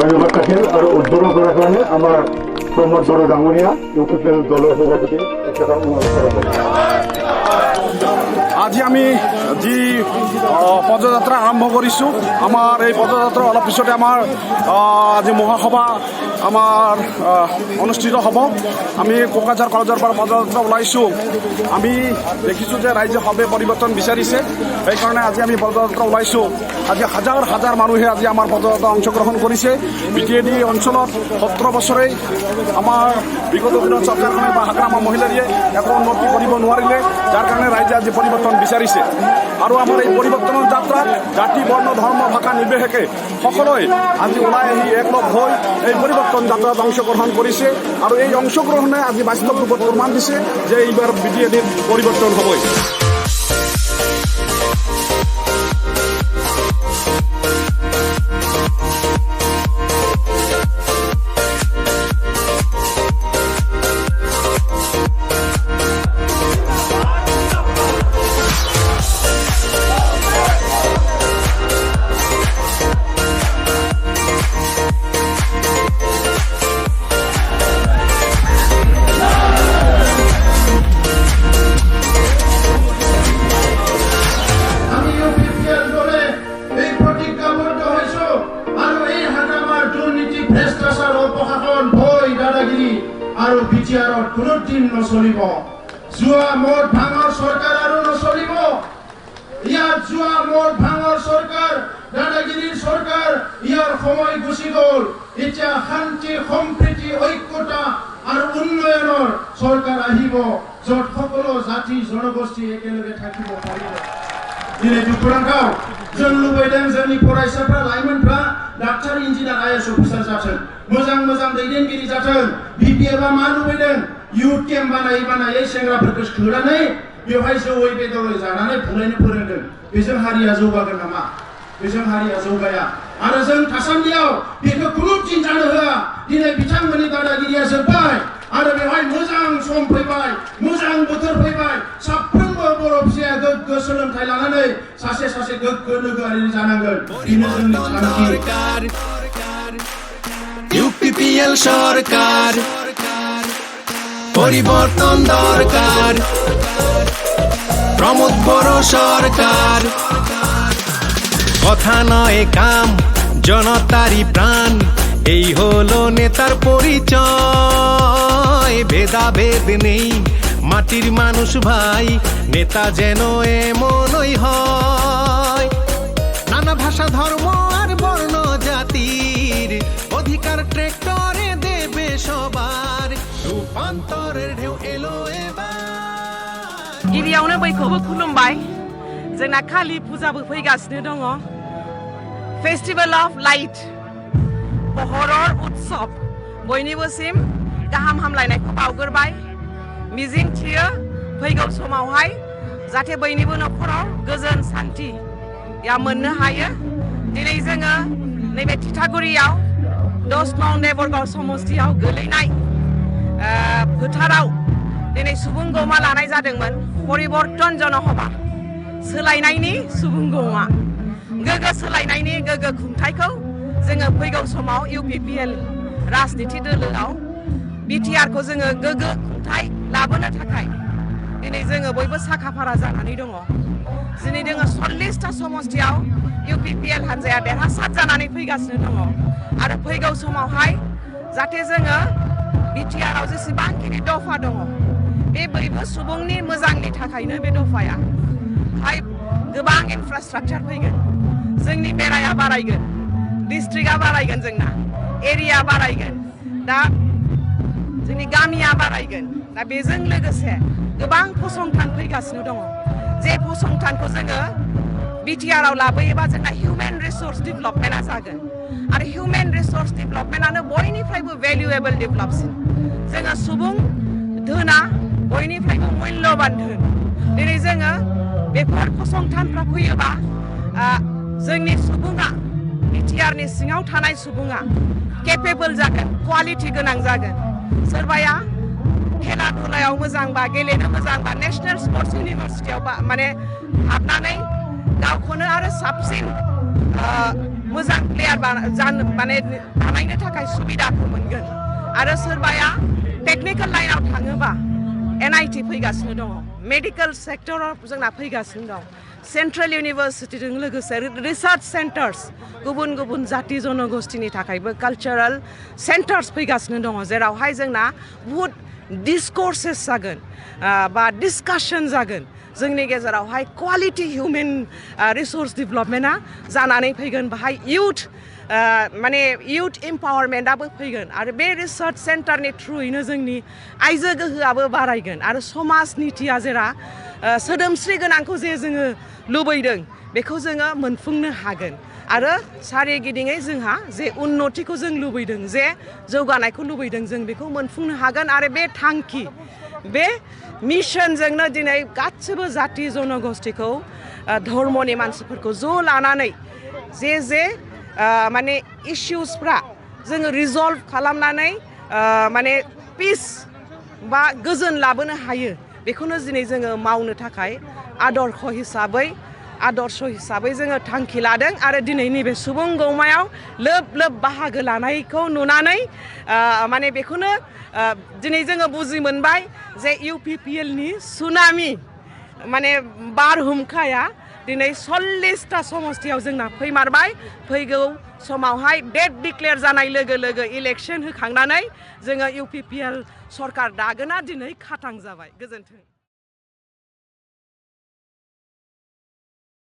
ব্যাপারটাকে আরো উজ্জ্বল করার কারণে আমার প্রমোদ বড় ডাঙ্গুরিয়া ইউপিপিএল দলের সভাপতি আজি আমি যি পদযাত্ৰা আৰম্ভ কৰিছোঁ আমাৰ এই পদযাত্ৰা অলপ পিছতে আমাৰ আজি মহাসভা আমাৰ অনুষ্ঠিত হ'ব। আমি কোকৰাঝাৰ কলেজৰ পৰা পদযাত্ৰা ওলাইছোঁ। আমি দেখিছোঁ যে ৰাইজে সবে পৰিৱৰ্তন বিচাৰিছে, সেইকাৰণে আজি আমি পদযাত্ৰা ওলাইছোঁ। আজি হাজাৰ হাজাৰ মানুহে আজি আমাৰ পদযাত্ৰা অংশগ্ৰহণ কৰিছে। BTAD অঞ্চলত 17 বছৰেই আমাৰ বিগত দিনত চৰকাৰখনে বা হাগ্ৰামা মহিলাৰীয়ে একো উন্নতি কৰিব নোৱাৰিলে, যাৰ কাৰণে ৰাইজে আজি পৰিৱৰ্তন বিচাৰিছে। আৰু আমাৰ এই পৰিৱৰ্তনৰ যাত্ৰাত জাতি বৰ্ণ ধৰ্ম ভাষা নিৰ্বিশেষে সকলোৱে আজি ওলাই আহি একলগ হৈ এই পৰিৱৰ্তন যাত্ৰাত অংশগ্ৰহণ কৰিছে। আৰু এই অংশগ্ৰহণে আজি বাস্তৱ ৰূপত প্ৰমাণ দিছে যে এইবাৰ BTAD পৰিৱৰ্তন হ'বই। আৰু BTR কোনোদিন নচলিব। জুৱা মদ ভাঙৰ চৰকাৰ আৰু নচলিব। ইয়াত জুৱা মদ ভাঙৰ চৰকাৰ, দাদাগিৰিৰ চৰকাৰ, ইয়াৰ সময় গুচি গ'ল। এতিয়া শান্তি সম্প্ৰীতি ঐক্যতা আৰু উন্নয়নৰ চৰকাৰ আহিব, য'ত সকলো জাতি জনগোষ্ঠী একেলগে থাকিব পাৰিব। दिनै दुखुनांथाव जों लुबैदों जोंनि फरायसाफ्रा लाइमोनफ्रा डाक्टार इन्जिनियार IAS अफिसार जाथों, मोजां मोजां दैदेनगिरि जाथों। BPFआ मा लुबैदों? इउथ केम्प बानायै सेंग्राफोरखौ सोनानै बेवहाय जौयै बेदरै जानानै फरायनो फोरोंदों। बेजों हारिया जौगागोन नामा? बेजों हारिया जौगाया। आरो जों थासान्दियाव बेखौ खुनु दिन जानो होआ। दिनै बिथांमोननि दादागिरिया जोब्बाय आरो बेवहाय मोजां सम फैबाय, मोजां बोथोर फैबाय। साफ्रोमबो बर' फिसाया गोग्गो सोलोंथाइ लानानै सासे सासे गोग्गो नोगोरारि जानांगोन। बेनो जोंनि थांखि। UPPL সরকার পরিবর্তন দরকার, প্রমোদ বড় সরকার। কথা নয় কাম, জনতারই প্রাণ, এই হলো নেতার পরিচয়। ভেদাভেদ নেই, মাটির মানুষ ভাই, নেতা যেন এমনই হয়। নানা ভাষা ধর্ম আর বর্ণ জাতির অধিকার ট্রেক্টরে দেবে সবার, রূপান্তরের ঢেউ এলো এবার। गिबियावनो बयखौबो खुलुमबाय। जोंना कालि फुजाबो फैगासिनो दङ। फेस्टिभेल अफ लाइट, बहरर उत्सव। बयनिबोसिम गाहाम हामलायनायखौ बावगोरबाय। मिजिं थियो फैगौ समावहाय जाहाथे बयनिबो न'खराव गोजोन सान्थि मोननो हायो। दिनै जोङो नैबे थिथागुरियाव 10 नं देबरगाव समस्तियाव गोलैनाय फोथाराव दिनै सुबुं गौमा लानाय जादोंमोन। परिबर्तन जनसभा, सोलायनायनि सुबुं गौमा, गोग्गो सोलायनायनि गोग्गो खुंथायखौ जोङो फैगौ समाव UPPL राजनिथि दोलोआव BTR खौ जोङो गोग्गो खुंथाय लाबोनो थाखाय दिनै जोङो बयबो साखाफारा जानानै दङ। दिनै जोङो 40टा समस्तियाव UPPL हान्जाया देरहासार जानानै फैगासिनो दङ। आरो फैगौ समावहाय जाहाथे जोङो BTR आव जेसेबांखिनि दफा दङ, बे बयबो सुबुंनि मोजांनि थाखायनो बे दफाया गोबां इनफ्रास्ट्राक्चार फैगोन। जोंनि बेराया बारायगोन, डिस्ट्रिक्टआ बारायगोन, जोंना एरिया बारायगोन, दा जोंनि गामिया बारायगोन। दा बेजों लोगोसे गोबां फसंथान फैगासिनो दङ। जे फसंथानखौ जोङो BTR आव लाबोयोबा जोंना हिउमेन रिसोर्स डेभेलपमेन्टआ जागोन। आरो हिउमेन रिसोर्स डेभेलपमेन्टआनो बयनिफ्रायबो भ्यालुएबल डेभेलपसिन। जोङो सुबुं धोना बयनिफ्रायबो मूल्यबान धोन। दिनै जोङो बेफोर फसंथानफ्रा फैयोबा जोंनि सुबुङा, BTR नि सिङाव थानाय सुबुङा केपेबल जागोन, क्वालिटि गोनां जागोन। सोरबाया खेला धुलायाव मोजांबा, गेलेनो मोजांबा नेशनेल स्पर्ट्स इउनिभार्सिटियाव माने हाबनानै गावखौनो आरो साबसिन मोजां प्लेयार जानो माने बानायनो थाखाय सुबिदाखौ मोनगोन आरो सोरबाया टेक्निकेल लाइनाव थाङोबा NIT फैगासिनो दङ मेडिकेल सेक्टराव जोंना फैगासिनो दं सेन्ट्रेल इउनिभार्सिटिजों लोगोसे रिसार्च सेन्टार्स गुबुन गुबुन जाति जनगोष्ठीनि थाखायबो कालचारेल सेन्टार्स फैगासिनो दङ जेरावहाय जोंना बुहुत डिसकर्सेस जागोन बा डिसकाशन जागोन जोंनि गेजेरावहाय क्वालिटी हिउमेन रिसोर्स डेभेलपमेन्टआ जानानै फैगोन बाहाय इउथ माने इउथ एम्पावारमेन्टआबो फैगोन आरो बे रिसार्च सेन्टारनि थ्रुयैनो जोंनि आइजो गोहोआबो बारायगोन आरो समाज नितिया जेरा सोदोमस्रि गोनांखौ जे जोङो लुबैदों बेखौ जोङो मोनफुंनो हागोन आरो सारिगिदिङै जोंहा जे उन्नतिखौ जों लुबैदों जे जौगानायखौ लुबैदों जों बेखौ मोनफुंनो हागोन आरो बे थांखि बे मिशनजोंनो दिनै गासिबो जाति जनगोष्ठीखौ धर्मनि मानसिफोरखौ ज' लानानै जे माने इश्युसफ्रा जोङो रिजल्भ खालामनानै माने पिस बा गोजोन लाबोनो हायो बेखौनो दिनै जोङो मावनो थाखाय आदर्श हिसाबै जोङो थांखि लादों आरो दिनै नैबे सुबुं गौमायाव लोब लोब बाहागो लानायखौ नुनानै माने बेखौनो दिनै जोङो बुजि मोनबाय जे UPPL नि सुनामि माने बारहुंखाया दिनै 40टा समस्तियाव जोंना फैमारबाय फैगौ समावहाय डेट डिक्लेयार जानाय लोगो लोगो इलेक्सन होखांनानै जोङो UPPL सरकार दागोना दिनै खाथां जाबाय गोजोन्थों